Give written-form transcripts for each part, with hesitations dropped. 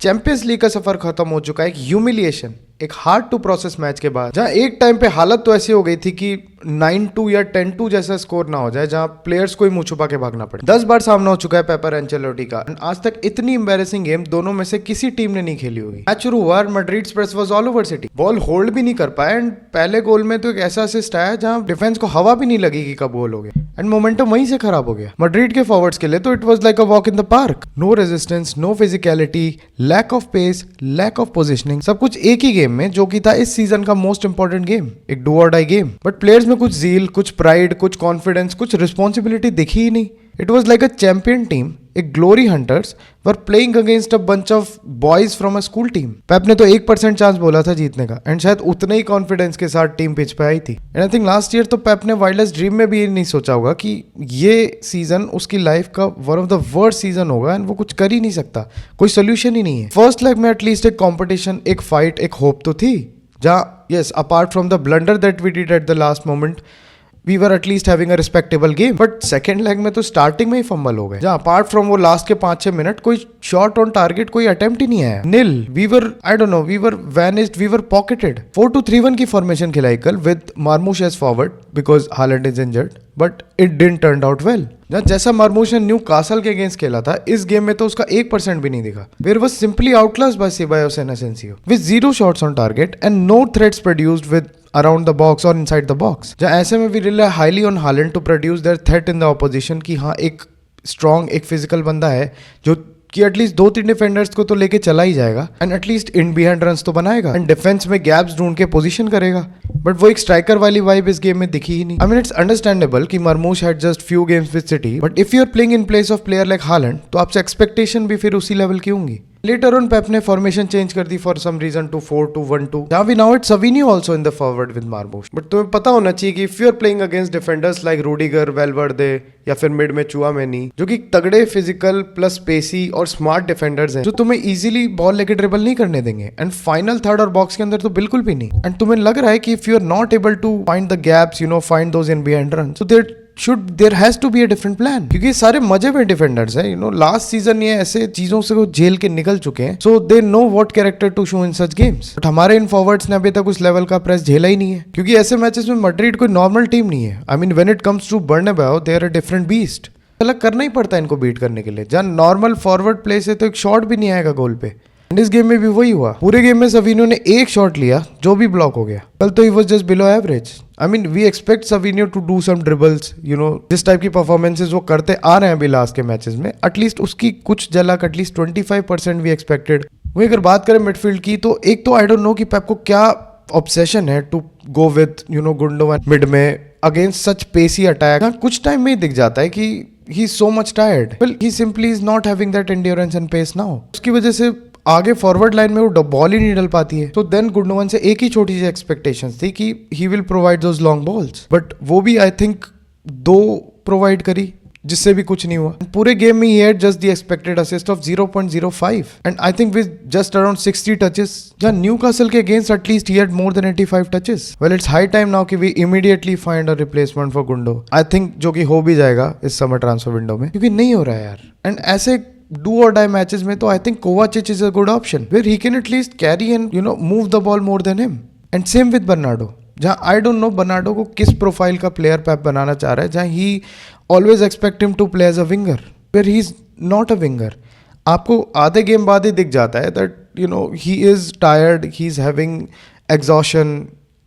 Champions league का सफर खत्म हो चुका है, एक ह्यूमिलिएशन, एक हार्ड टू प्रोसेस मैच के बाद, जहां एक टाइम पे हालत तो ऐसी हो गई थी कि 9-2 या 10-2 जैसा स्कोर ना हो जाए, जहां प्लेयर्स को ही मुंह छुपा के भागना पड़े। 10 बार सामना हो चुका है पेपर एंचेलोटी का। आज तक इतनी एम्बैरेसिंग गेम दोनों में से किसी टीम ने नहीं खेली होगी। मैच शुरू हुआ, Madrid's press was all over city, ball hold भी नहीं कर पाए एंड पहले गोल में तो एक ऐसा असिस्ट आया जहां डिफेंस को हवा भी नहीं लगी कि कब गोल हो गया एंड मोमेंटम वहीं से खराब हो गया। मैड्रिड के फॉरवर्ड्स के लिए तो it was like a walk in the park. No resistance, no physicality, lack of pace, lack of positioning, सब कुछ एक ही गेम में, जो कि था इस सीजन का मोस्ट इंपॉर्टेंट गेम, एक डू और डाई गेम। बट प्लेयर्स में कुछ जील, कुछ प्राइड, कुछ कॉन्फिडेंस, कुछ रिस्पॉन्सिबिलिटी दिखी ही नहीं। It was like a champion team, एक glory hunters were playing against a bunch of boys from a school team. Pep ने तो 1% चांस बोला था जीतने का एंड शायद उतने ही कॉन्फिडेंस के साथ टीम पिच पे आई थी। And I think last year तो पेप ने वाइल्डेस्ट ड्रीम में भी ये नहीं सोचा होगा कि ये सीजन उसकी लाइफ का one of the worst season होगा एंड वो कुछ कर ही नहीं सकता, कोई सोल्यूशन ही नहीं है। फर्स्ट लेग में एटलीस्ट एक कॉम्पिटिशन, एक फाइट, एक होप तो थी, जहाँ yes apart from the blunder that we did at the last moment we were at least having a respectable game. But second leg में तो स्टार्टिंग में ही फंबल हो गए, जहां अपार्ट फ्रॉम वो लास्ट के 5-6 मिनट कोई शॉट ऑन टारगेट, कोई अटेम्प्ट ही नहीं आया। Nil, we were I don't know, we were vanished, we were pocketed. 4-2-3-1 की फॉर्मेशन खिलाई कल with Marmoush as forward because Haaland is injured, but it didn't turn out well. जैसा Marmoush ने new castle के against खेला था, इस game में तो उसका 1% भी नहीं दिखा। Where was simply outclassed by Ceballos and Asensio with 0 shots on target and no threats produced with around the box और इनसाइड द बॉक्स। जहाँ ऐसे में we rely highly on Haaland to produce their threat in the opposition, कि हाँ एक strong, एक physical बंदा है जो कि एटलीस्ट 2-3 डिफेंडर्स को तो लेके चला ही जाएगा and at least in behind runs तो बनाएगा एंड डिफेंस में गैप्स ढूंढ के पोजीशन करेगा। बट वो एक स्ट्राइकर वाली वाइब इस गेम में दिखी ही नहीं। आई मीन इट्स अंडरस्टैंडेबल कि Marmoush had just few games with City, but if you are playing in place of player like Haaland तो आपसे एक्सपेक्टेशन भी फिर उसी लेवल की होंगी। लेटर ऑन पेप ने फॉर्मेशन चेंज कर दी फॉर सम रीजन टू 4-2-1-2, जहां we now it's Savinho also in the forward with Marmoush. But तुम्हें पता होना चाहिए कि if you are playing against defenders like Rudiger, Valverde या फिर मिड में चुआमेनी, जो कि तगड़े फिजिकल प्लस पेसी और स्मार्ट डिफेंडर्स हैं, जो तुम्हें इजीली बॉल लेके ड्रिबल नहीं करने देंगे एंड फाइनल थर्ड और बॉक्स के अंदर तो बिल्कुल भी नहीं। एंड तुम्हें लग रहा है कि if you are not able to find the gaps, you know, find those in behind run, so there has to be a different plan, क्योंकि ये सारे मजे में डिफेंडर्स हैं। यू नो, लास्ट सीजन ये ऐसे चीजों से वो झेल के निकल चुके हैं, so they know what character to show in such games. But हमारे इन फॉरवर्ड्स ने अभी तक उस लेवल का प्रेस झेला ही नहीं है, क्योंकि ऐसे मैचेस में मैड्रिड कोई नॉर्मल टीम नहीं है। I mean when it comes to Bernabeu they are a different beast. अलग करना ही पड़ता है इनको बीट करने के लिए, जहां नॉर्मल फॉरवर्ड प्ले से तो एक शॉट भी नहीं आएगा गोल पे। इस गेम में भी वही हुआ। पूरे गेम में सविनियो ने एक शॉट लिया जो भी ब्लॉक हो गया। कल तो he was just below average. I mean we expect Savinho to do some dribbles, you know, जिस टाइप की परफॉर्मेंसेस वो करते आ रहे हैं अभी लास्ट के मैचेस में, एटलीस्ट उसकी कुछ झलक, एटलीस्ट 25% वी एक्सपेक्टेड। वही अगर बात करें मिडफील्ड की, तो एक तो आई डोंट नो कि पेप को क्या ऑब्सेशन है to go with, you know, Gundogan mid में अगेंस्ट सच पेसी अटैक। कुछ टाइम में ही दिख जाता है कि he is so much tired. Well, he simply is not having that endurance and pace now. उसकी वजह से आगे फॉरवर्ड लाइन में वो बॉल ही नहीं डल पाती है। तो देन गुंडोगन से एक ही छोटी सी एक्सपेक्टेशंस थी कि he will provide those long balls, but वो भी आई थिंक 2 प्रोवाइड करी, जिससे भी कुछ नहीं हुआ। पूरे गेम में he had just the expected assist of 0.05 and I think with just around 60 touches, जहां न्यूकासल के against at least he had more than 85 touches. Well, it's high time now कि we immediately find a replacement for Gundo, I think, जो कि हो भी जाएगा इस summer transfer window में, क्योंकि नहीं हो रहा है यार। एंड ऐसे डू और डाई मैचेस में तो I think Kovacic is a good option, where he can at least carry and, you know, move the ball more than him. And same with Bernardo, जहां आई डोंट नो बर्नार्डो को किस profile का player पेप बनाना चाह रहा है, जहां he always expect him to play as a winger, where he is not a winger. आपको आधे गेम बाद ही दिख जाता है that, you know, he is tired, he is having exhaustion,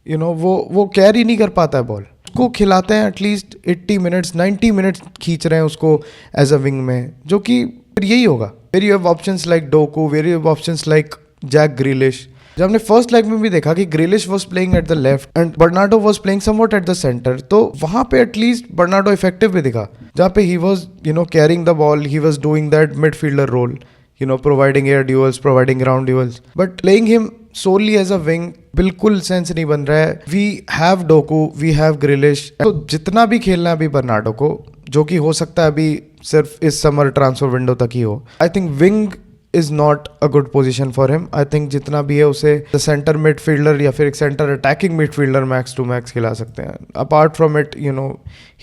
you know, वो कैरी नहीं कर पाता है बॉल। उसको खिलाते हैं एटलीस्ट 80 मिनट्स, 90 मिनट्स खींच रहे हैं उसको एज अ विंग में, जो कि फिर यही होगा। Where you have options like Doku, where you have options like Jack Grealish. जब हमने फर्स्ट लेग में भी देखा कि Grealish was playing at the left and Bernardo was playing somewhat at the centre, तो वहां पे एटलीस्ट बर्नार्डो इफेक्टिव भी दिखा, जहां पे he was, you know, carrying the ball, he was doing that midfielder role, you know, providing air duels, providing ground duels. But playing him solely as a wing बिल्कुल sense नहीं बन रहा है। We have Doku, we have Grealish, तो जितना भी खेलना है अभी बर्नार्डो को, जो कि हो सकता है अभी सिर्फ इस समर ट्रांसफर विंडो तक ही हो, I think wing is not a good position for him. I think जितना भी है उसे सेंटर मिडफील्डर या फिर एक centre attacking midfielder max to max खिला सकते हैं। Apart from it, you know,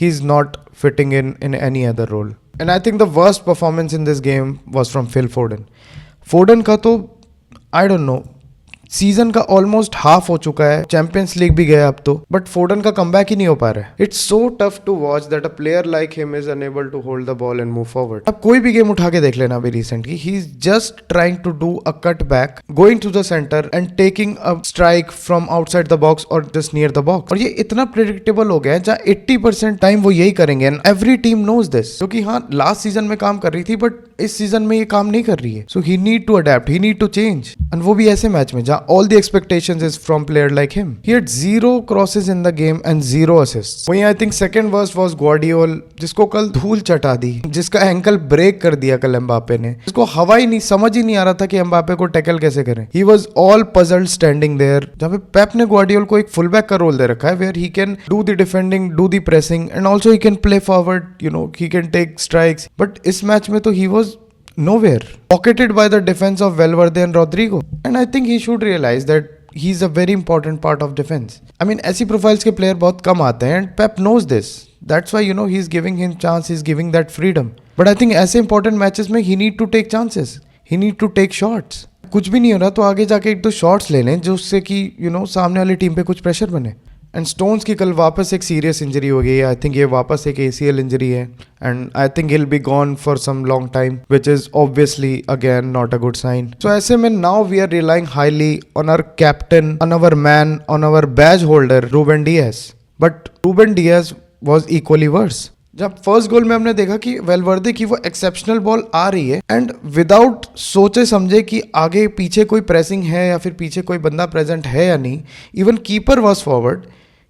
he is not fitting in any other role. And I think the worst performance in this game was from Phil Foden. Foden का तो I don't know, season का almost half हो चुका है, champions league भी गया अब तो, बट फोर्डन का कमबैक ही नहीं हो पा रहा है। It's so tough to watch that a player like him is unable to hold the ball and move forward. अब कोई भी गेम उठा के देख लेना अभी recently, he is just trying to do a cut back, going to the centre and taking a strike from outside the box और just near the box. और ये इतना प्रेडिक्टेबल हो गया है जहाँ 80% टाइम वो यही करेंगे and every team knows this. क्योंकि हाँ, लास्ट सीजन में काम कर रही थी बट इस सीजन में ये काम नहीं कर रही है। So he need to adapt, he need to change, and वो भी ऐसे मैच में जहाँ all the expectations is from player like him. He had 0 crosses in the game and 0 assists. वहीं I think second worst was Guardiola, जिसको कल धूल चटा दी, जिसका एंकल ब्रेक कर दिया कल एम्बापे ने, जिसको हवा ही नहीं, समझ ही नहीं आ रहा था कि एम्बापे को टैकल कैसे करें। He was all puzzled standing there. जहाँ पे पेप ने ग्वार्डियोल को एक फुल बैक का रोल दे रखा है, where he can do the defending, do the pressing and also he can play forward, you know, he can take strikes. But इस मैच में तो he was nowhere, pocketed by the defense of Valverde and Rodrigo, and I think he should realize that he's a very important part of defense. I mean, ऐसी profiles के player बहुत कम आते हैं and Pep knows this. That's why, you know, he's giving him chance, he's giving that freedom. But I think ऐसे important matches में he need to take chances, he need to take shots. कुछ भी नहीं हो रहा तो आगे जाके एक दो शॉट्स ले लें जो उससे कि you know सामने वाली टीम पे कुछ प्रेशर बने। एंड स्टोन्स की कल वापस एक सीरियस इंजरी हो गई है। आई थिंक ये वापस एक ACL इंजरी है and I think he'll be gone for some long time, which is obviously again not a good sign. So ऐसे में now we are relying highly on our captain, on our man, on our badge holder Ruben Dias. But Ruben Dias was equally worse. जब first goal में हमने देखा कि वेलवर्दे की वो exceptional ball आ रही है एंड विदाउट सोचे समझे कि आगे पीछे कोई प्रेसिंग है या फिर पीछे कोई बंदा प्रेजेंट है या नहीं, even keeper was forward,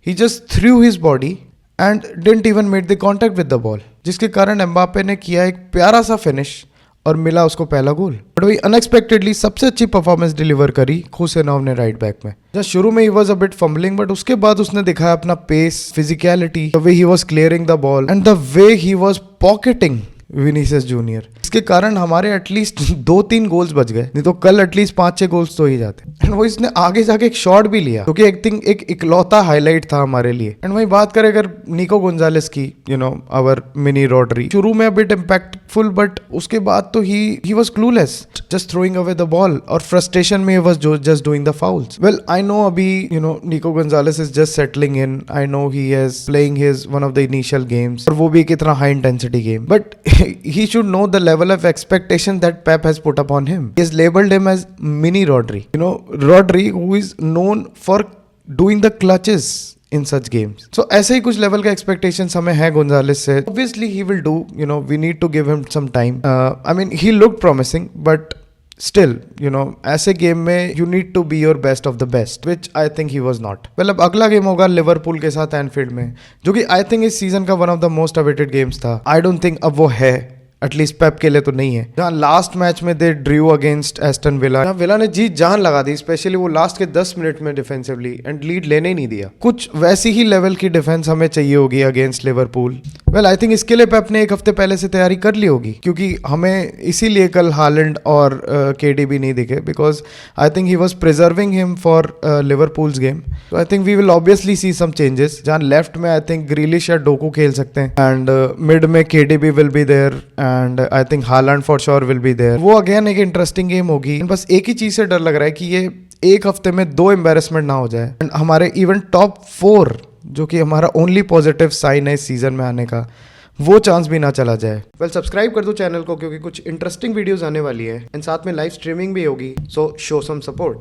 he just through his body and didn't even made the contact with the ball, जिसके कारण एम्बापे ने किया एक प्यारा सा फिनिश और मिला उसको पहला गोल। बट वही अनएक्सपेक्टेडली सबसे अच्छी परफॉर्मेंस डिलीवर करी खुसेनोव ने राइट बैक में। जहाँ शुरू में he was a bit fumbling, but उसके बाद उसने दिखाया अपना pace, physicality, the way he was clearing the ball and the way he was pocketing Vinicius Junior. इसके कारण हमारे एटलीस्ट 2-3 गोल्स बच गए, नहीं तो कल एटलीस्ट 5-6 गोल्स तो ही जाते। एंड वो इसने आगे जाके एक शॉट भी लिया, क्योंकि एक थिंक एक इकलौता हाईलाइट था हमारे लिए। एंड वही बात करें अगर निको गोंजालेस की, you know our mini Rodri, शुरू में अ बिट इम्पैक्टफुल बट उसके बाद तो he was clueless, just throwing away the ball और फ्रस्ट्रेशन में was just doing the fouls. Well I know अभी you know Nico Gonzalez is just settling in, I know he is playing his one of the initial games और वो भी कितना high intensity game, but he should know the level of expectation that Pep has put upon him. He has labeled him as mini Rodri. You know, Rodri who is known for doing the clutches in such games. So ऐसे ही कुछ level का expectations हमें है Gonzales से. Obviously he will do, you know, we need to give him some time. I mean, he looked promising, but still, you know, ऐसे game में you need to be your best of the best, which I think he was not. Well, अब अगला game होगा Liverpool के साथ Enfield में, जो कि आई थिंक इस सीजन का one of the most awaited games था। आई डोंट थिंक अब वो है, एटलीस्ट पेप के लिए तो नहीं है। जहाँ लास्ट मैच में दे ड्रू अगेंस्ट एस्टन विला, जहाँ विला ने जीत जान लगा दी, स्पेशली वो लास्ट के 10 मिनट में डिफेंसिवली, एंड लीड लेने ही नहीं दिया। कुछ वैसी ही लेवल की डिफेंस हमें चाहिए होगी against Liverpool. Well I think इसके लिए पेप ने एक हफ्ते पहले से तैयारी कर ली होगी, क्योंकि हमें इसीलिए कल हालैंड और KDB नहीं दिखे, because I think he was preserving him for Liverpool's game. तो I think we will obviously see some changes, जहाँ लेफ्ट में आई थिंक ग्रीलिश या डोकू खेल सकते हैं एंड मिड में KDB will be there and I think Haaland for sure will be there. वो again एक इंटरेस्टिंग गेम होगी। बस एक ही चीज से डर लग रहा है कि ये एक हफ्ते में 2 एम्बेरसमेंट ना हो जाए एंड हमारे इवन टॉप 4, जो कि हमारा ओनली पॉजिटिव साइन है इस सीजन में आने का, वो चांस भी ना चला जाए। वेल सब्सक्राइब कर दो चैनल को, क्योंकि कुछ इंटरेस्टिंग वीडियोस आने वाली है एंड साथ में लाइव स्ट्रीमिंग भी होगी, सो शो सम सपोर्ट।